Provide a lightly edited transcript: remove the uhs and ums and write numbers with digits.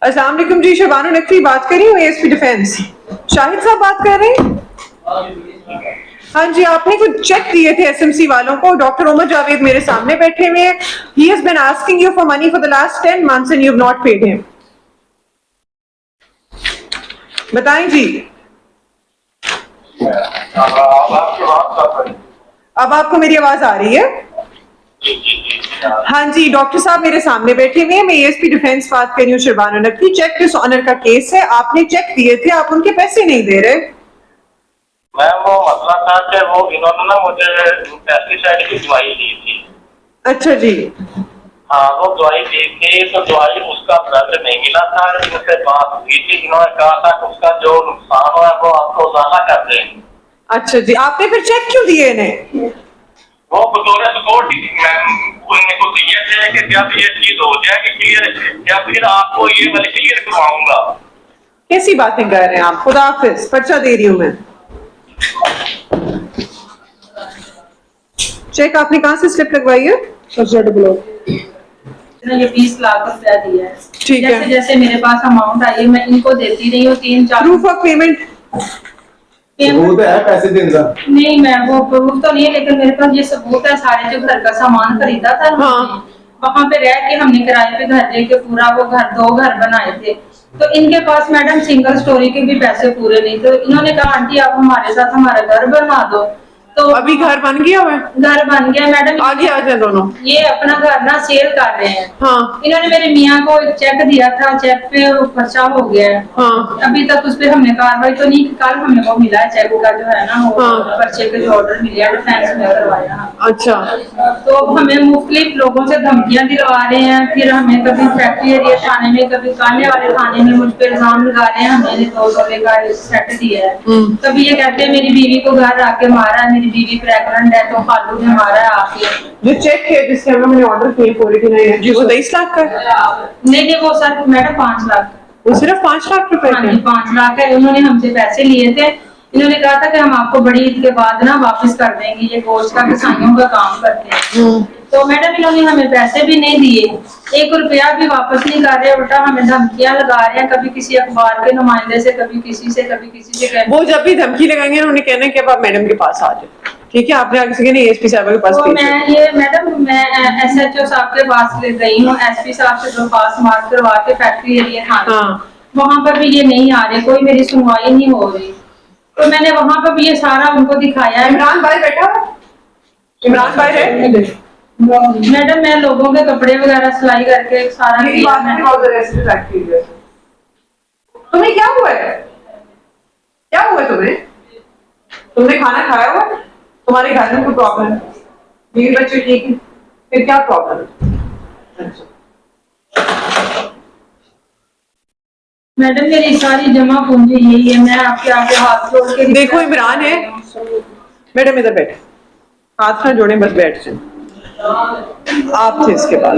अस्सलाम वालेकुम जी, शबानो नकवी बात कर रही हूँ, एएसपी डिफेंस। शाहिद साहब बात कर रहे हैं? हाँ जी, आपने कुछ चेक दिए थे एसएमसी वालों को। डॉक्टर उमर जावेद मेरे सामने बैठे हुए हैं। He has been asking you for money for the last 10 months and you have not paid him. बताएं जी। अब आपको मेरी आवाज आ रही है? हाँ जी, डॉक्टर साहब मेरे सामने बैठे हुए हैं। मैं एएसपी डिफेंस बात कर रही हूँ, शबानो नकवी। चेक डिसऑनर का केस है। आपने चेक दिए थे, आप उनके पैसे नहीं दे रहे। मैम वो मसला था कि वो इन्होंने ना मुझे पेस्टिसाइड की दवाई दी थी। अच्छा जी। हाँ, वो दवाई दी थी तो दवाई उसका रिजल्ट नहीं मिला था। इनसे बात हुई थी, इन्होंने कहा था कि उसका जो नुकसान हुआ वो आपको ज्यादा कर देंगे। अच्छा जी, आपने फिर चेक क्यों दिए इन्हें? वो बतौर सपोर्ट मैम उन्हें को दिए थे कि जब ये चीज हो जाएगी क्लियर, या फिर आपको ये वाले क्लियर करवाऊंगा। कैसी बातें कर रहे हैं आप? खुदा हाफिज, पर्चा दे रही हूं मैं। चेक आपने कहाँ से स्लिप लगवाई है? ये 20 लाख रुपया दिया है। ठीक है। जैसे जैसे मेरे पास अमाउंट आई है मैं इनको देती रही हूँ। 3-4 प्रूफ ऑफ पेमेंट सबूत है पैसे देने का? नहीं मैम, वो प्रूफ तो नहीं है, लेकिन मेरे पास ये सबूत है। सारे जो घर का सामान खरीदा था हाँ। वहाँ पे रह के हमने किराए पे घर लेके पूरा वो घर 2 घर बनाए थे। तो इनके पास मैडम सिंगल स्टोरी के भी पैसे पूरे नहीं। तो इन्होंने कहा आंटी आप हमारे साथ हमारा घर बनवा दो। तो अभी घर बन गया हुआ है? घर बन गया मैडम। आगे आ जाए दोनों। ये अपना घर ना सेल कर रहे हैं। हाँ। इन्होंने मेरे मियाँ को एक चेक दिया था, चेक पे पर्चा हो गया है। हाँ। अभी तक उस पर हमने कार्रवाई तो नहीं की। कल हमें वो मिला है चेक का जो है ना वो हाँ। पर्चे के जो ऑर्डर मिले हैं डिफेंस में करवाया। अच्छा। तो हमें मुख्तलिफ लोगों से धमकियां दिलवा रहे हैं। फिर हमें कभी फैक्ट्री एरिया थाने में, कभी काले वाले थाने में मुझ पर इल्जाम लगा रहे हैं। हमने 2 तोले का सेट दिया है। कभी ये कहते हैं मेरी बीवी को घर आके मारा है, मेरी बीवी प्रेग्नेंट है तो खालू ने मारा है आके। जो चेक है जिसके मैंने ऑर्डर किए 49 जी, वो 23 लाख का है? नहीं, वो सर मैडम 5 लाख। वो सिर्फ 5 लाख रुपए हाँ के? जी, 5 लाख है। उन्होंने हमसे पैसे लिए थे। इन्होंने कहा था कि हम आपको बड़ी ईद के बाद ना वापस कर देंगे। ये गोश्त का किसानों का काम करते हैं। तो मैडम इन्होंने हमें पैसे भी नहीं दिए, 1 रुपया भी वापस नहीं कर रहे, उल्टा हमें धमकियां लगा रहे हैं। कभी किसी अखबार के नुमाइंदे से, कभी किसी से, कभी किसी से। वो जब भी धमकी लगाएंगे उन्हें कहना है कि अब आप मैडम के पास आ जाए। ठीक है, आपने आगे से एएसपी साहब के पास तो मैं एसएचओ साहब के पास ले गई हूँ। एसपी साहब से दरख्वास्त मार्क करवा के फैक्ट्री एरिया थाना। हाँ। वहाँ पर भी ये नहीं आ रहे, कोई मेरी सुनवाई नहीं हो रही। तो मैंने वहाँ पर भी ये सारा उनको दिखाया है। इमरान भाई बैठा है? इमरान भाई है? मैडम मैं लोगों के कपड़े वगैरह सिलाई करके सारा किया है। तुम्हें क्या हुआ है? क्या हुआ है तुम्हें? तुमने खाना खाया हुआ? तुम्हारे घर में कोई प्रॉब्लम? बीवी बच्चे ठीक है? फिर क्या प्रॉब्लम है? अच्छा। मैडम मेरी सारी जमा पूंजी यही है। मैं आपके आगे हाथ जोड़ के देखो इमरान है मैडम, इधर बैठे, हाथ ना जोड़े, बस बैठ जाए। आप थे इसके बाद।